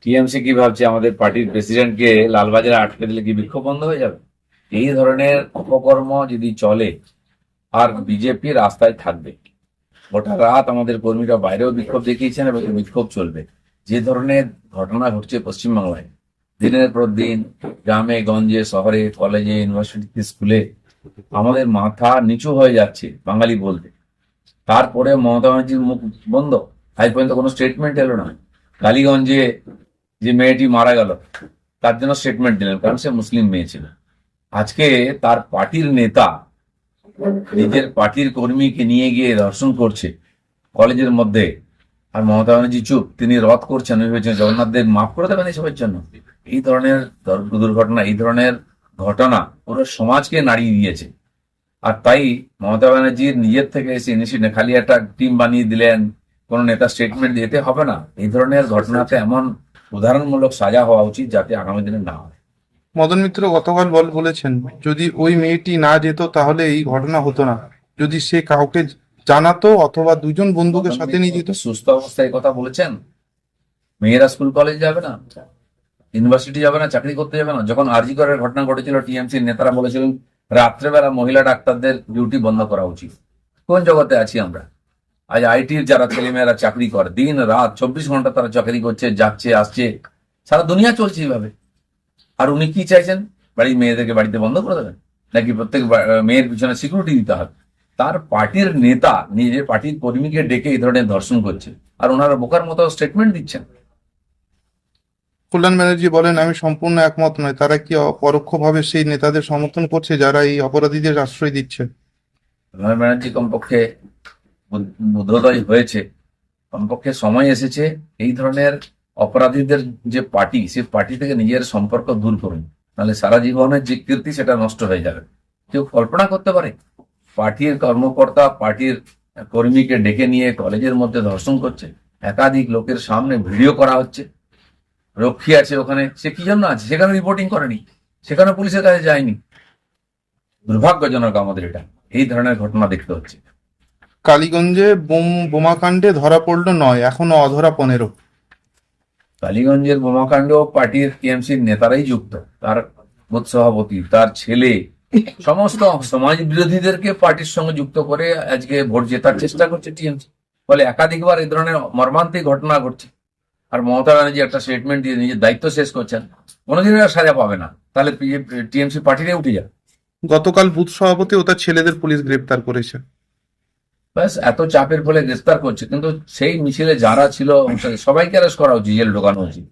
TMC কি ভাবছে আমাদের পার্টির প্রেসিডেন্টকে লালবাজারে আটকে দিলে কি বিক্ষোভ বন্ধ হয়ে যাবে? এই ধরনের অপকর্ম যদি চলে আর বিজেপি রাস্তায় থাকবে। গোটা রাত আমাদের কর্মীরা বাইরেও বিক্ষোভ দেখিয়েছেন এবং বিক্ষোভ চলবে। যে ধরনের ঘটনা ঘটছে পশ্চিমবাংলায় দিনের পর দিন, গ্রামে গঞ্জে শহরে কলেজে ইউনিভার্সিটি স্কুলে, আমাদের মাথা নিচু হয়ে যাচ্ছে বাঙালি বলতে। তারপরে মমতা ব্যানার্জির মুখ বন্ধ, আজ পর্যন্ত কোনো স্টেটমেন্ট এলো না। কালীগঞ্জে যে মেয়েটি মারা গেল তার জন্য স্টেটমেন্ট দিলেন, কারণ সে মুসলিম মেয়ে ছিল। আজকে তার পার্টির নেতা নিজের পার্টির কর্মীকে নিয়ে গিয়ে দর্শন করছে কলেজের মধ্যে, আর মমতা ব্যানার্জি চুপ। তিনি রদ করছেন, ভেবেছেন জগন্নাথ দেব মাফ করে দেবেন এসবের জন্য। এই ধরনের দুর্ঘটনা, এই ধরনের ঘটনা পুরো সমাজকে নাড়িয়ে দিয়েছে। আর তাই মমতা ব্যানার্জির নিজের থেকে এসে ইনিশিয়েটিভ, খালি একটা টিম বানিয়ে দিলেন, কোন নেতা স্টেটমেন্ট দিতে হবে না। এই ধরনের ঘটনাতে এমন উদাহরণমূলক সাজা হওয়া উচিত যাতে আগামী দিনে না হয়। মদন মিত্র গতকাল বলেছেন, যদি ওই মেয়েটি না যেত তাহলে এই ঘটনা হতো না। যদি সে কাউকে জানাতো অথবা দুজন বন্ধুকে সাথে নিয়ে যেত। সুস্থ অবস্থায় কথা বলেছেন। মেয়েরা স্কুল কলেজ যাবে না, ইউনিভার্সিটি যাবে না, চাকরি করতে যাবে না। যখন আরজি করের ঘটনা ঘটেছিল, টিএমসির নেতারা বলেছিলেন রাত্রেবেলা মহিলা ডাক্তারদের ডিউটি বন্ধ করা উচিত। কোন জগতে আছি আমরা? আজ আইটির যারা ছেলেমেয়েরা চাকরি করে, দিন রাত 24 ঘন্টা তারা চাকরি করছে, যাচ্ছে আসছে, সারা দুনিয়া চলছে এইভাবে। আর উনি কি চাইছেন? বাড়ির মেয়েদেরকে বাড়িতে বন্ধ করে দেবেন, নাকি প্রত্যেক মেয়ের পিছনে সিকিউরিটি দিতে হবে? তার পার্টির নেতা নিজের পার্টির কর্মীকে ডেকে এই ধরনের ধর্ষণ করছে, আর ওনারা বোকার মতো স্টেটমেন্ট দিচ্ছেন। কল্যাণ ব্যানার্জি বলেন, আমি সম্পূর্ণ একমত নয়। তারা কি পরোক্ষভাবে সেই নেতাদের সমর্থন করছে যারা এই অপরাধীদের আশ্রয় দিচ্ছে? কল্যাণ ব্যানার্জি কমপক্ষে বোধোদয় হয়েছে, কমপক্ষে সময় এসেছে এই ধরনের অপরাধীদের যে পার্টি, সেই পার্টি থেকে নিজের সম্পর্ক দূর করুন, নাহলে সারা জীবনের যে কীর্তি সেটা নষ্ট হয়ে যাবে। কেউ কল্পনা করতে পারে পার্টির কর্মকর্তা পার্টির কর্মীকে ডেকে নিয়ে কলেজের মধ্যে ধর্ষণ করছে? একাধিক লোকের সামনে ভিডিও করা হচ্ছে। রক্ষী আছে ওখানে, সে কি জন্য আছে? সেখানে রিপোর্টিং করেনি, সেখানে পুলিশের কাছে যায়নি। দুর্ভাগ্যজনক আমাদের এটা, এই ধরনের ঘটনা দেখতে হচ্ছে। কালীগঞ্জে বোমাকাণ্ডে ধরা পড়লো 9, এখনো অধরা 15। কালীগঞ্জের বোমাকাণ্ডেও পার্টির টিএমসির নেতারাই যুক্ত। তার বুথ সভাপতি, তার ছেলে, সমস্ত সমাজ বিরোধীদেরকে পার্টির সঙ্গে যুক্ত করে আজকে ভোট জেতার চেষ্টা করছে টিএমসি। ফলে একাধিকবার এই ধরনের মর্মান্তিক ঘটনা ঘটছে। আর মমতা ব্যানার্জি একটা স্টেটমেন্ট দিয়ে নিজের দায়িত্ব শেষ করছেন, কোনোদিনই আর সাজা পাবে না। তাহলে টিএমসি পার্টিতে উঠে যাবে। গতকাল বুথ সভাপতি ও তার ছেলেদের পুলিশ গ্রেপ্তার করেছে। ব্যাস, এত চাপের ফলে গ্রেফতার করছে, কিন্তু সেই মিছিলে যারা ছিল সবাইকে অ্যারেস্ট করা উচিত, জেল ঢোকানো উচিত।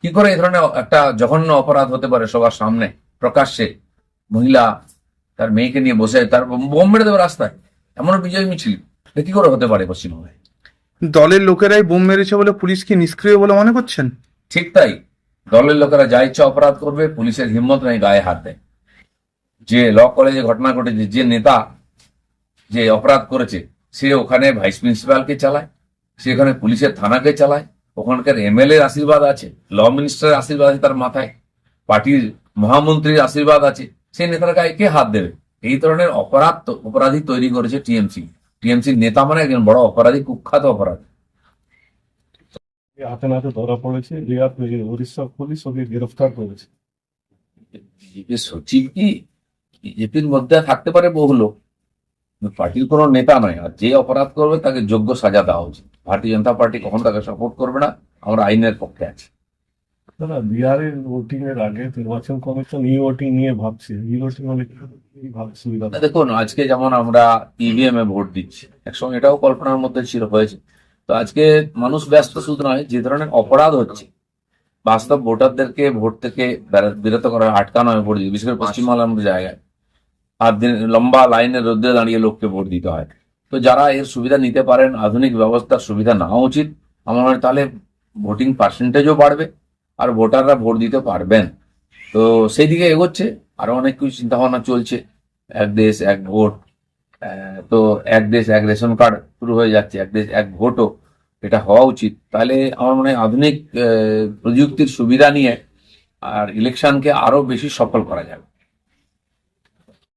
কি করে এই ধরনের একটা জঘন্য অপরাধ হতে পারে সবার সামনে প্রকাশ্যে? মহিলা তার মেয়েকে নিয়ে বসে তার বোম মেরে দেবে রাস্তায়, এমন বিজয় মিছিল কি করে হতে পারে পশ্চিমবঙ্গে? দলের লোকেরাই বোম মেরেছে বলে পুলিশকে নিষ্ক্রিয় বলে মনে করছেন? ঠিক তাই, দলের লোকেরা যা ইচ্ছা অপরাধ করবে, পুলিশের হিম্মত নেই গায়ে হাত দেয়। যে ল কলেজে ঘটনা ঘটেছে, যে নেতা যে অপরাধ করেছে সে ওখানে ভাইস প্রিন্সিপালকে চালায়, সে ওখানে পুলিশের থানাকে চালায়, ওখানকার এমএলএ আশীর্বাদ আছে, ল মিনিস্টারের আশীর্বাদ আছে তার মাথায়, পার্টির মহামন্ত্রীর আশীর্বাদ আছে। সেই নেতার গায়ে কে হাত দেবে? এই ধরনের অপরাধী তৈরি করেছে টিএমসি। টিএমসির নেতা মানে একজন বড় অপরাধী, কুখ্যাত অপরাধী। হাতে নাতে ধরা পড়েছে, উড়িষ্যা পুলিশ ওকে গ্রেফতার করেছে। বিজেপির সচিব কি বিজেপির মধ্যে থাকতে পারে বহু লোক, পার্টির কোনো নেতা নয়। আর যে অপরাধ করবে তাকে যোগ্য সাজা দেওয়া উচিত। ভারতীয় জনতা পার্টি কখনো তাকে সাপোর্ট করবে না, আমরা আইনের পক্ষে আছি। দাদা, বিহারের ভোটিং এর আগে নির্বাচন কমিশন ই ভোটিং নিয়ে ভাবছে। ই ভোটিং মানে কি ভাবছে সুবিধা? দেখুন, আজকে যেমন আমরা ইভিএম এ ভোট দিচ্ছি, একসময় এটাও কল্পনার মধ্যে ছিল, হয়েছে। তো আজকে মানুষ ব্যস্ত শুধু নয়, যে ধরনের অপরাধ হচ্ছে, বাস্তব ভোটারদেরকে ভোট থেকে বিরত করা, আটকানো হয় ভোট দিতে, বিশেষ করে পশ্চিমবাংলার মতো জায়গায়। আর লম্বা লাইনে রোদে দাঁড়িয়ে লোককে ভোট দিতে হয়। তো যারা এর সুবিধা নিতে পারেন, আধুনিক ব্যবস্থার সুবিধা নেওয়া উচিত আমার মনে হয়। তাহলে ভোটিং পার্সেন্টেজও বাড়বে আর ভোটাররা ভোট দিতে পারবেন। তো সেই দিকে এগোচ্ছে। আরো অনেক কিছু চিন্তা ভাবনা চলছে, এক দেশ এক ভোট। তো এক দেশ এক রেশন কার্ড শুরু হয়ে যাচ্ছে, এক দেশ এক ভোটও এটা হওয়া উচিত। তাহলে আমার মনে হয় আধুনিক প্রযুক্তির সুবিধা নিয়ে আর ইলেকশনকে আরো বেশি সফল করা যাবে।